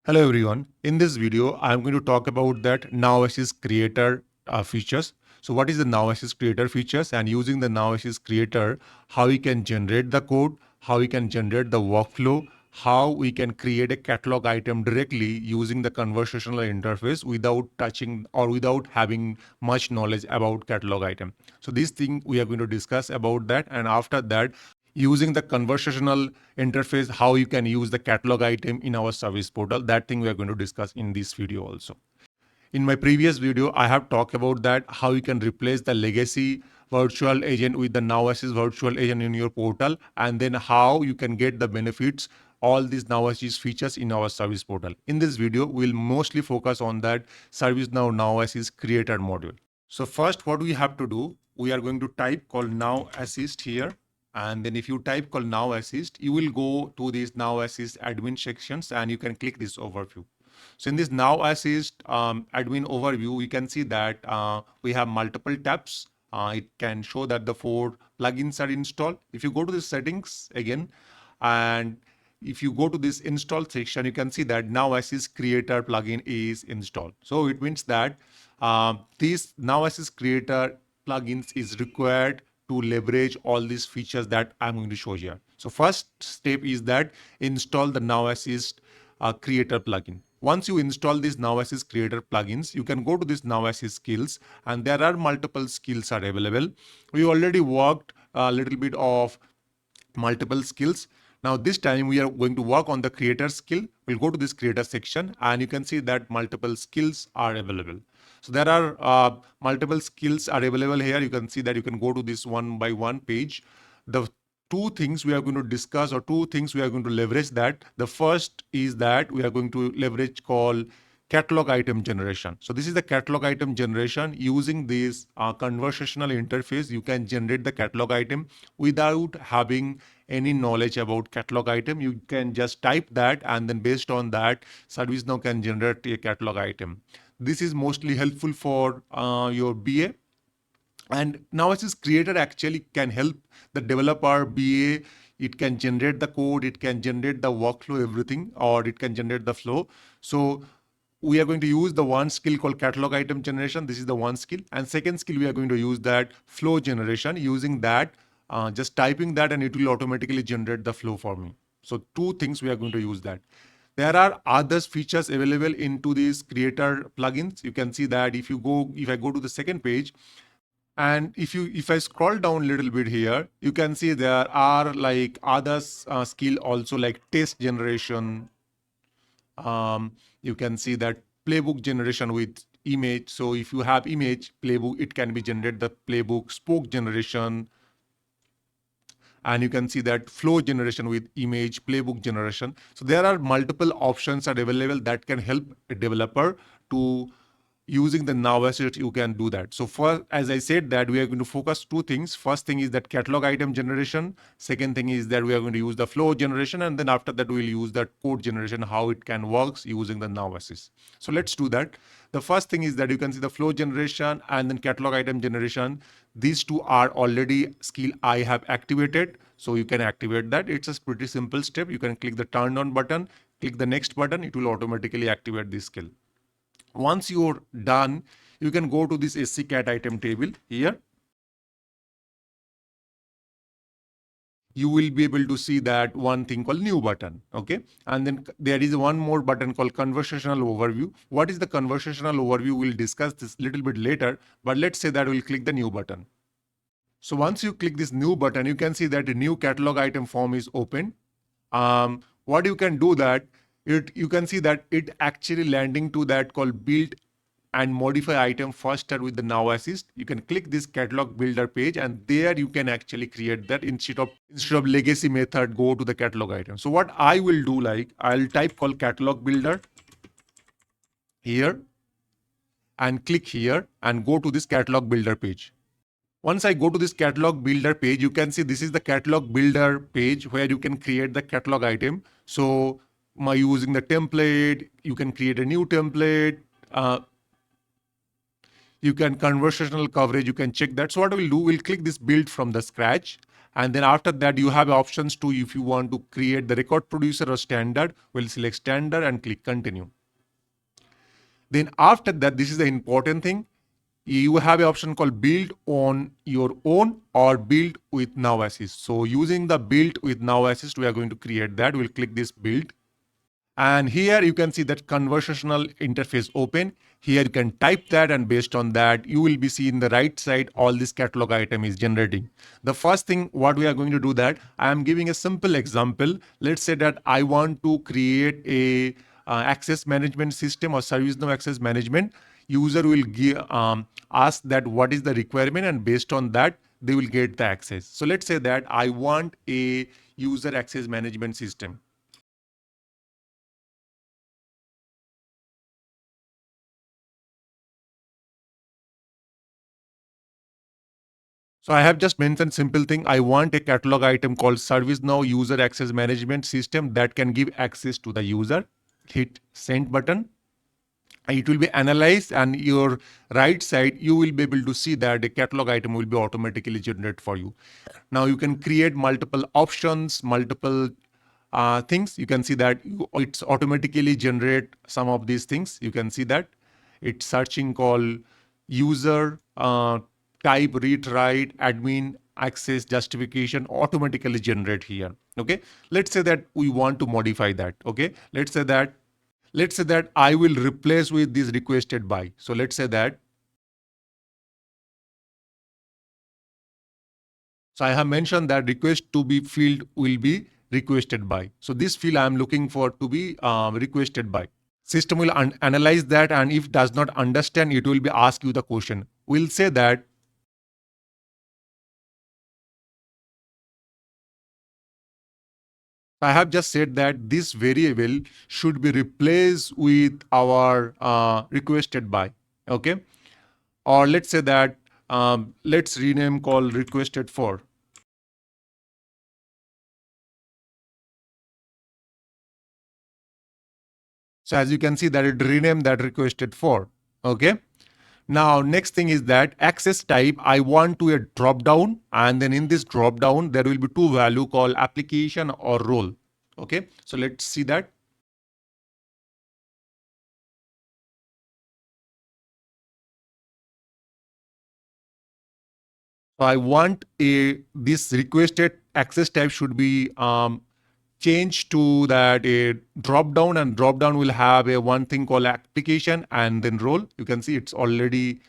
Hello everyone. In this video, I'm going to talk about that NowAssist creator features. So what is the NowAssist creator features, and using the NowAssist creator, how we can generate the code, how we can generate the workflow, how we can create a catalog item directly using the conversational interface without touching or without having much knowledge about catalog item. So this thing we are going to discuss about that, and after that, using the conversational interface, how you can use the catalog item in our service portal. That thing we are going to discuss in this video also. In my previous video, I have talked about that how you can replace the legacy virtual agent with the NowAssist virtual agent in your portal, and then how you can get the benefits, all these NowAssist features in our service portal. In this video, we'll mostly focus on that ServiceNow NowAssist creator module. So first, what we have to do, we are going to type called NowAssist here. And then if you type called NowAssist, you will go to this NowAssist admin sections and you can click this overview. So in this NowAssist admin overview, we can see that we have multiple tabs. It can show that the 4 plugins are installed. If you go to the settings again, and if you go to this install section, you can see that NowAssist creator plugin is installed. So it means that this NowAssist creator plugins is required to leverage all these features that I'm going to show here. So first step is that install the NowAssist creator plugin. Once you install these NowAssist creator plugins, you can go to this NowAssist skills, and there are multiple skills are available. We already worked a little bit of multiple skills. Now this time we are going to work on the creator skill. We'll go to this creator section and you can see that multiple skills are available. So there are multiple skills are available here. You can see that you can go to this one by one page. The two things we are going to discuss, or two things we are going to leverage, that the first is that we are going to leverage called catalog item generation. So this is the catalog item generation. Using this conversational interface, you can generate the catalog item without having any knowledge about catalog item. You can just type that, and then based on that, ServiceNow can generate a catalog item. This is mostly helpful for your BA. And NowAssist creator actually can help the developer BA. It can generate the code, it can generate the workflow, everything, or it can generate the flow. So we are going to use the one skill called catalog item generation. This is the one skill. And second skill, we are going to use that flow generation. Using that, just typing that and it will automatically generate the flow for me. So two things we are going to use that. There are other features available into these creator plugins. You can see that if I go to the second page, and if I scroll down a little bit here, you can see there are like other skill also, like test generation. You can see that playbook generation with image. So if you have image playbook, it can be generated the playbook, spoke generation, and you can see that flow generation with image, playbook generation. So there are multiple options are available that can help a developer to using the NowAssist. You can do that. So for, as I said, that we are going to focus two things. First thing is that catalog item generation. Second thing is that we are going to use the flow generation, and then after that we'll use that code generation, how it can works using the NowAssist. So let's do that. The first thing is that you can see the flow generation and then catalog item generation. These two are already skill I have activated. So you can activate that. It's a pretty simple step. You can click the turn on button, click the next button. It will automatically activate this skill. Once you're done, you can go to this SC cat item table here. You will be able to see that one thing called new button. Okay. And then there is one more button called conversational overview. What is the conversational overview? We'll discuss this a little bit later, but let's say that we'll click the new button. So once you click this new button, you can see that a new catalog item form is open. What you can do that, you can see that it actually landing to that called build and modify item faster with the NowAssist. You can click this catalog builder page, and there you can actually create that instead of legacy method, go to the catalog item. So what I will do, like I'll type called catalog builder here and click here and go to this catalog builder page. Once I go to this catalog builder page, you can see this is the catalog builder page where you can create the catalog item. So by using the template, you can create a new template. You can conversational coverage, you can check that. So what we'll do, we'll click this build from the scratch, And then after that, you have options to, if you want to create the record producer or standard, we'll select standard and click continue. Then after that, this is the important thing. You have an option called build on your own or build with NowAssist. So using the build with NowAssist, we are going to create that. We'll click this build. And here you can see that conversational interface open. Here you can type that, and based on that, you will be seeing the right side, all this catalog item is generating. The first thing what we are going to do that, I am giving a simple example. Let's say that I want to create a access management system or ServiceNow access management. User will ask that what is the requirement, and based on that, they will get the access. So let's say that I want a user access management system. So I have just mentioned simple thing. I want a catalog item called ServiceNow User Access Management System that can give access to the user. Hit send button. It will be analyzed, and your right side, you will be able to see that a catalog item will be automatically generated for you. Now you can create multiple options, multiple things. You can see that it's automatically generate some of these things. You can see that it's searching called user type, read, write, admin, access, justification, automatically generate here. Okay. Let's say that we want to modify that. Okay. Let's say that I will replace with this requested by. So let's say that. So I have mentioned that request to be field will be requested by. So this field I am looking for to be requested by. System will analyze that, and if does not understand, it will be ask you the question. We'll say that I have just said that this variable should be replaced with our requested by. Okay. Or let's say that let's rename call requested for. So as you can see that it renamed that requested for. Okay. Now, next thing is that access type, I want to a drop down, and then in this drop down, there will be two value called application or role. Okay. So let's see that. So I want this requested access type should be changed to that a drop down, and drop down will have a one thing called application and then role. You can see it's already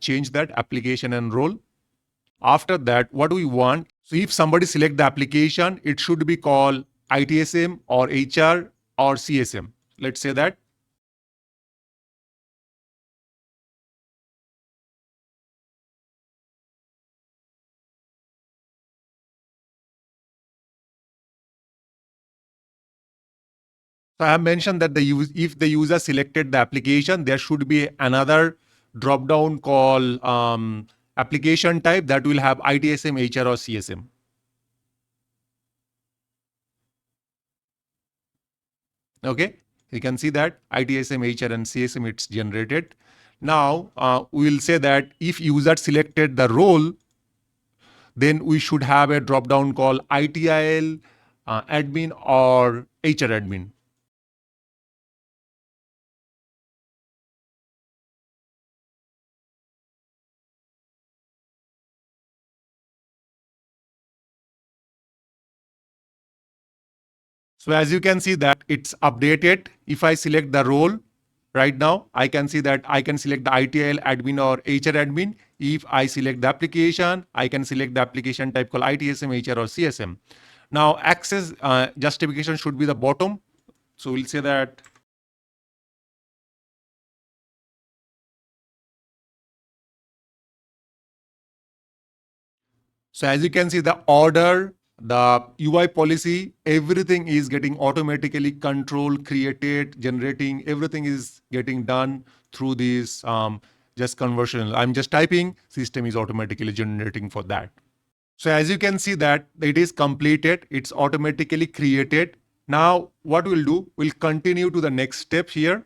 changed that application and role. After that, what do we want? So if somebody select the application, it should be called ITSM or HR or CSM. Let's say that. So I have mentioned that if the user selected the application, there should be another drop down called application type that will have ITSM, HR, or CSM. Okay, you can see that ITSM, HR, and CSM it's generated. Now we will say that if user selected the role, then we should have a drop down called ITIL, admin, or HR admin. So as you can see that it's updated. If I select the role right now, I can see that I can select the ITIL admin or HR admin. If I select the application, I can select the application type called ITSM, HR, or CSM. Now access justification should be the bottom. So we'll say that. So as you can see, the order, the UI policy, everything is getting automatically controlled, created, generating, everything is getting done through this just conversion. I'm just typing, system is automatically generating for that. So as you can see that it is completed, it's automatically created. Now what we'll do, we'll continue to the next step here.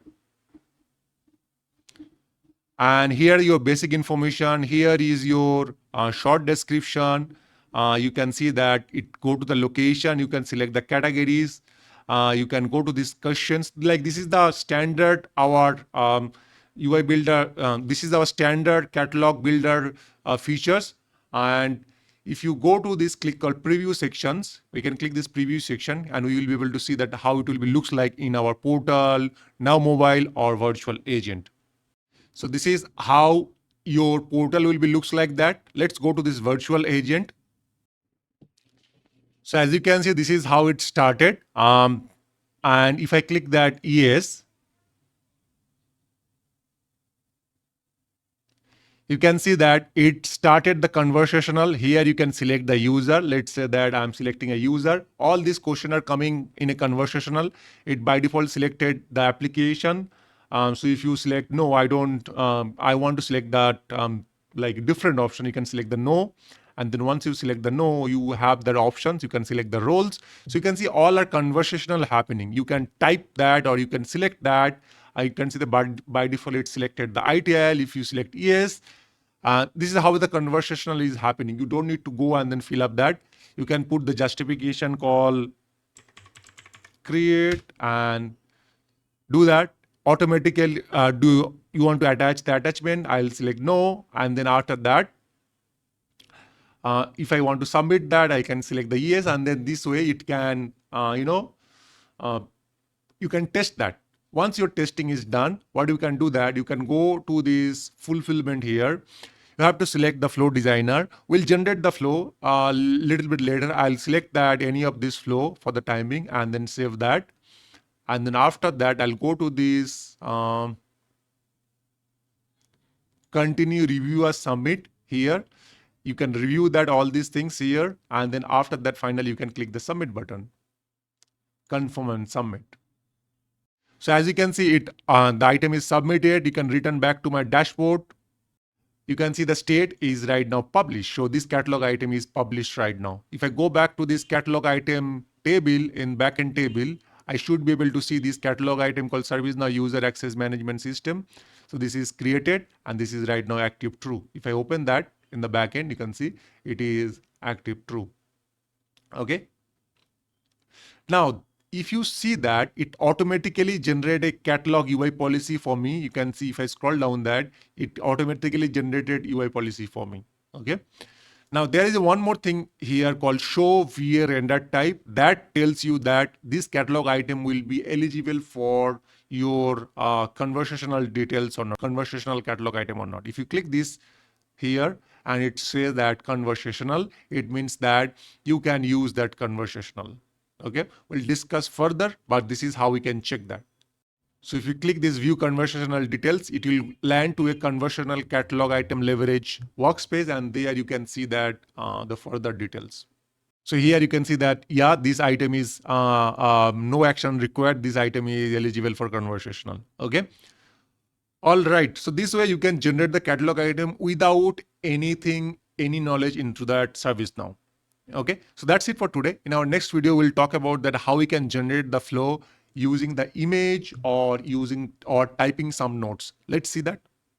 And here your basic information, here is your short description, You can see that it go to the location. You can select the categories. You can go to these questions. Like this is the standard our UI builder. This is our standard catalog builder features. And if you go to this click called preview sections, we can click this preview section and we will be able to see that how it will be looks like in our portal, now mobile or virtual agent. So this is how your portal will be looks like that. Let's go to this virtual agent. So as you can see, this is how it started. And if I click that yes, you can see that it started the conversational. Here you can select the user. Let's say that I'm selecting a user. All these questions are coming in a conversational. It by default selected the application. So if you select no, I don't, I want to select that like different option, you can select the no. And then once you select the no, you have the options. You can select the roles. So you can see all are conversational happening. You can type that or you can select that. I can see the by default it selected the ITL. If you select yes, this is how the conversational is happening. You don't need to go and then fill up that. You can put the justification call create and do that automatically. Do you want to attach the attachment? I'll select no. And then after that, if I want to submit that, I can select the yes. And then this way it can, uh, you can test that. Once your testing is done, what you can do that, you can go to this fulfillment here. You have to select the flow designer. We'll generate the flow a little bit later. I'll select that any of this flow for the timing and then save that. And then after that, I'll go to this continue review or submit here. You can review that all these things here. And then after that, finally, you can click the submit button, confirm and submit. So as you can see, the item is submitted. You can return back to my dashboard. You can see the state is right now published. So this catalog item is published right now. If I go back to this catalog item table in backend table, I should be able to see this catalog item called ServiceNow User Access Management System. So this is created and this is right now active true. If I open that in the backend, you can see it is active true. Okay. Now, if you see that it automatically generate a catalog UI policy for me, you can see if I scroll down that it automatically generated UI policy for me. Okay. Now there is one more thing here called show VA render type that tells you that this catalog item will be eligible for your conversational details or not, conversational catalog item or not. If you click this here and it says that conversational, it means that you can use that conversational. Okay, we'll discuss further, but this is how we can check that. So if you click this view conversational details, it will land to a conversational catalog item leverage workspace, and there you can see that the further details. So here you can see that, yeah, this item is no action required. This item is eligible for conversational. Okay. All right. So this way you can generate the catalog item without anything, any knowledge into that service now. Okay. So that's it for today. In our next video, we'll talk about that how we can generate the flow using the image or using or typing some notes. Let's see that.